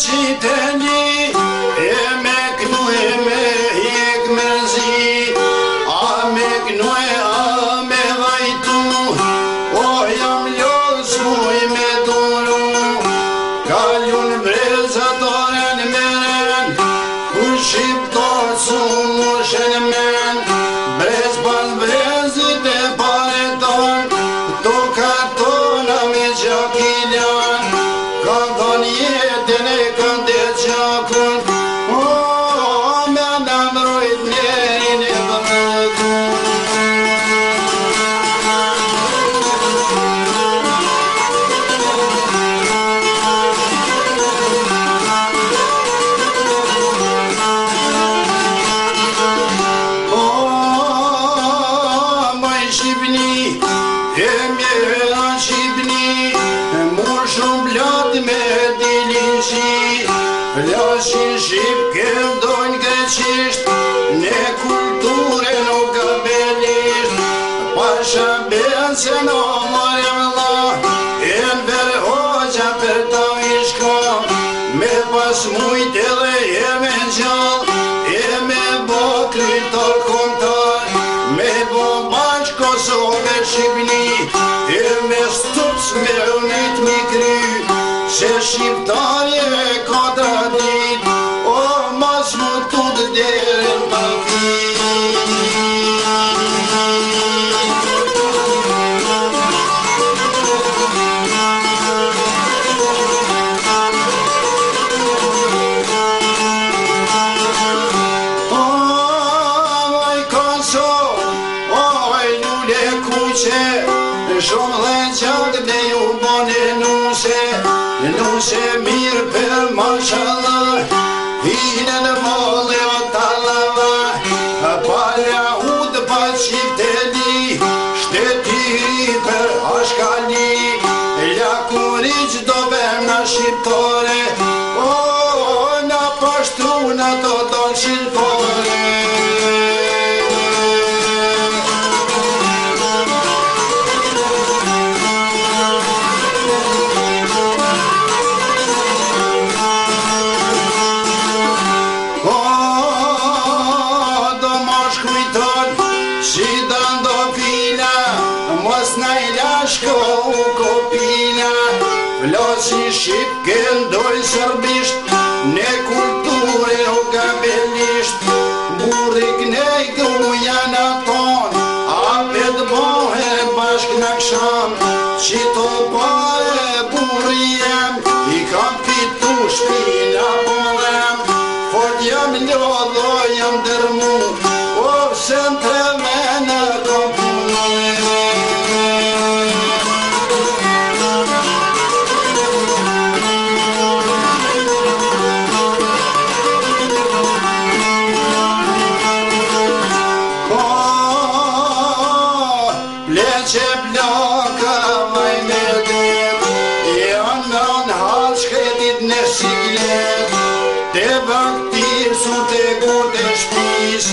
qiteni e me knu e me hek me zi a me knu e a me vajtu o jam ljos muj me duru kaljun brezatoren meren ku shqiptar su mushen men brez pas brezit e pareton to kartona me gjakiljan ka dhon jetën e kënde gjakun o me në mrojt njerin e vëmëtun Shqipni, e mjera Shqipni, mur shumë blat me dilin shi, flashin Shqip këndojnë greqisht, ne kulture nuk gabelisht, pasha ben se në marim la, e në ver hoqa për ta ishka, me pas mujt edhe e me gjall, e me bo krytar kontar, me bo bashk Kosovë Shqipni, e me stups me unit mi kry, se shqiptarje ka tradit, o mas mu tut derin të shumë dhe qak dhe ju bone nuse mirë për mashallah hine në mole o talava palja hud pa qifteli shtetiri për ashkali lakuriq do bem në shqiptore o në pashtru në to do qilpore Vlasi Shqip këndoj sërbisht, ne kulture o gabelisht, burrik ne gruja në ton, apet bohe bashk në ksham, qito pare burjem, i kam pitu shpina bolem, fort jam lodho jam dërmu, o se në treme në kompune. Pleqe plaka vaj me gret, janë në hal shkretit në siklet, te baktir su te gute shpis,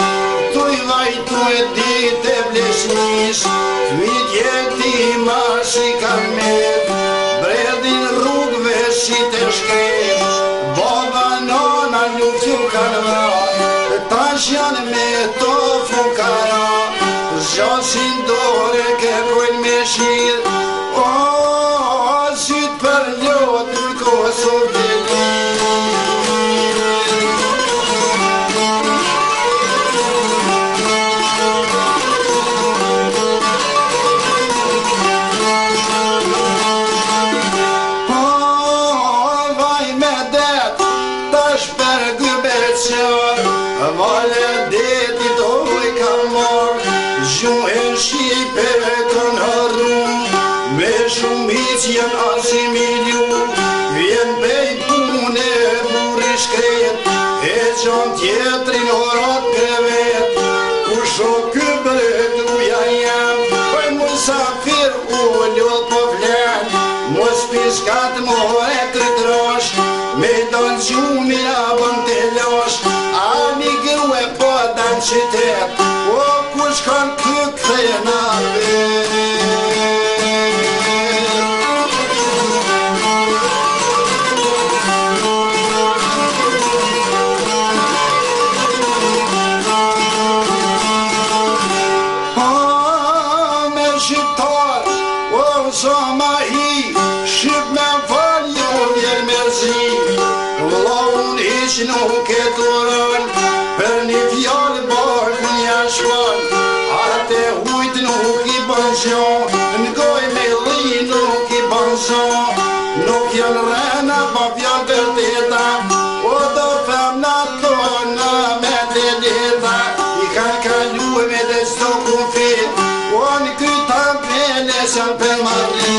tuj vaj tuj dit e blesnis, t'mit jeti ma shikar met, bredin rrugve si te shkret, baba nona luft ju kanë vrat, tash janë me to fukara, zgjasin dore kërkojnë me shirë, o, sytë për ljotur Kosovë të vaj me det, tash për gëbet qarë, vale detit oj ka marë, gjuhen Shqipe kanë harru, me shumic janë asimilju, vjen pej pune burri shkret, e qan tjetrin horat krevet, ku shok këbret uja jem, pëj musafir u ljot po vlen, mos piskat more kretrash, me don gjumi a bën të lash, a një grue po dan qytet, o kush kanë këkëna vet. vëlla unë hiq nuk e durën, për një fjallë barkën ja shkon, atë hujt nuk i bën gjo, në goj me li nuk i bën gjo, nuk janë rena pa fjallë vërteta, o do femna tona me deleta, i kanë kalu me dhe s'do kufit, o në këta pene s'janë për marri.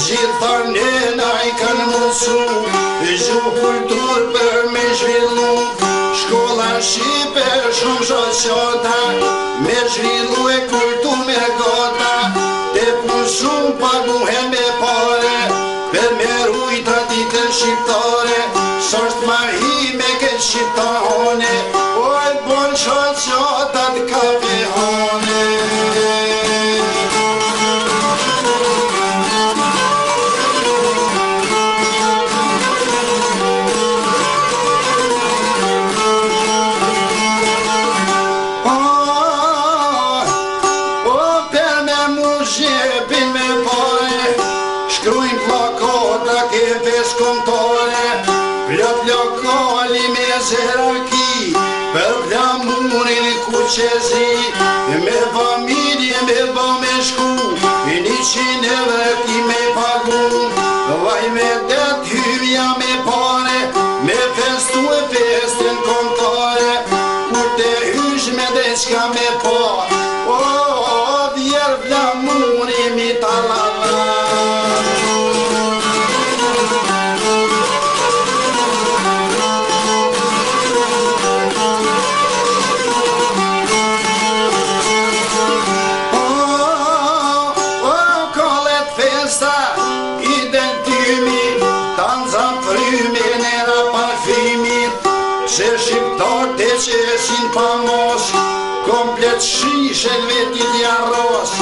Gjitha nena I kanë mësu, gjuhë kultur për me zhvillu, shkolla Shqipe shumë shoqata, me zhvillu e kultur me gota, te pun shumë paguhen me pare, për me rujta ditën shqiptare, s'është ma hi me këtë shqiptahone, o e bon shoqata t'kafe hone. Shkrujnë plakata ke vesh-kontore, plot lokali me zerarki, për flamurin kuqezi, me familje me ba me shku, 100 evre ki me pagu, vaj me det hymja me pare, me festu e festin kontore, kur te hysh me deqka me pa, o vjer flamurin mi talava. Se shqiptar te qesin pa mos, komplet shishen vetit jarros,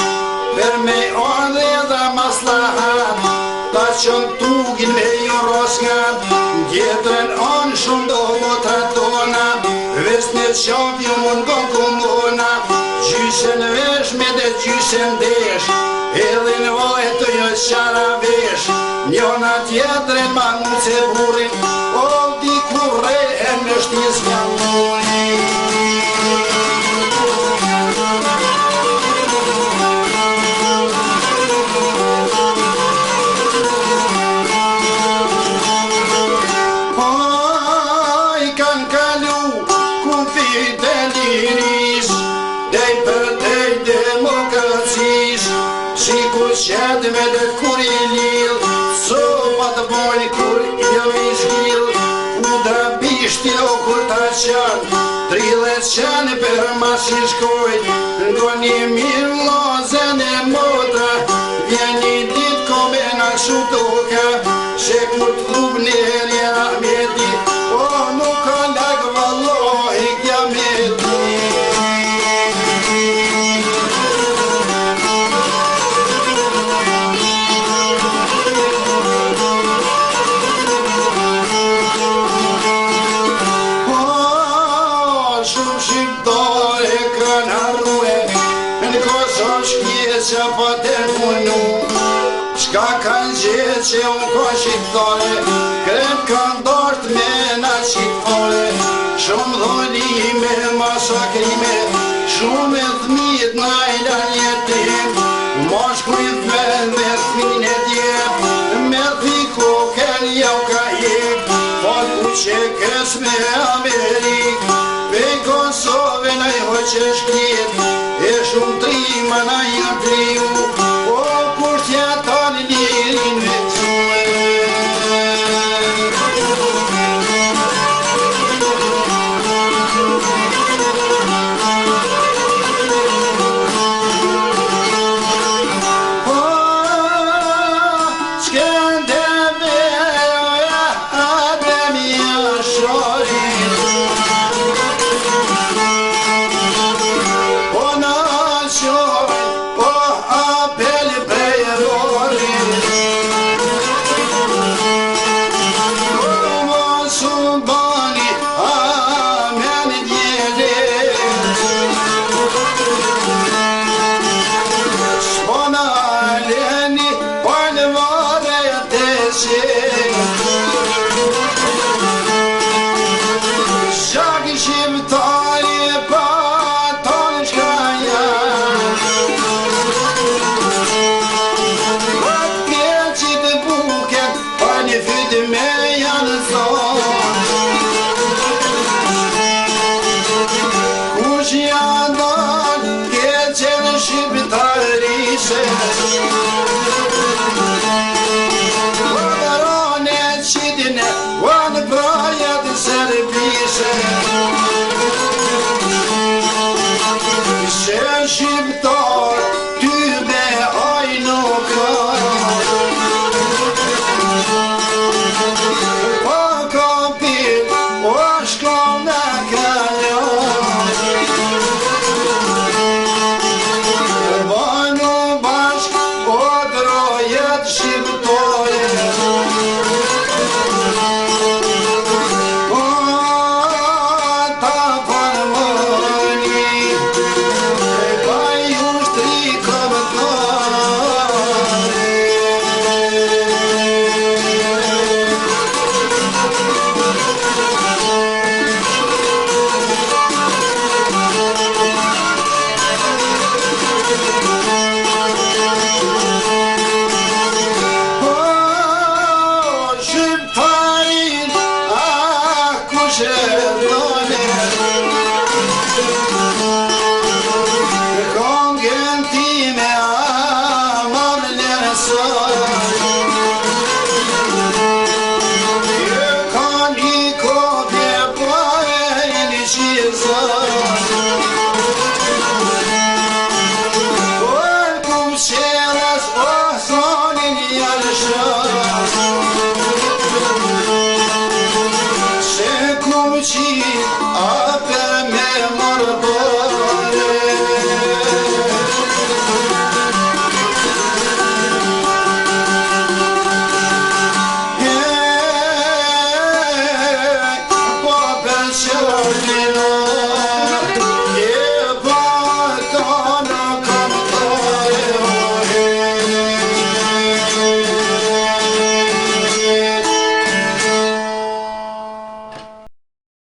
per me ardhe dhe maslahat, ta qën tugin me jo rosngat, djetën anë shumë do votrat tona, vesne qaf ju mund kon kumona, gjysën vesh me dhe gjysën desh, edhe në vaj të jo qara vesh, njona tjetërin ma mu se burin, o di kurre e në shtis nga I kanë kalu kufit e liris, dej për dej demokracis, si ku qed me dhe kur I lil, sopa të bojnë kur jo I zhvil, ku da bishtin o kur ta qanë, 30 qanë për masi shkoj, ngo një mirë lozen e motra, vjen një dit kome në shutoka, se kur t'hub një njera me dit, o nuk ka lag vallohi kja me shumë shqiptare kanë arrue, në Kosovë shkjeqa pa të punu, shka kanë gjithë që unë ka shqiptare, kretë kanë dart me na shqiptare, shumë dholime, masakrime, shumë e thmit na ilan jetim, mashkujt me thmin e djep, me thiko ken jau ka jek, falku që kës me Amerik, pe Kosove na I hoqe shkjet, e shumë trima na I apriu, o kur t'jetan lirin veçue. që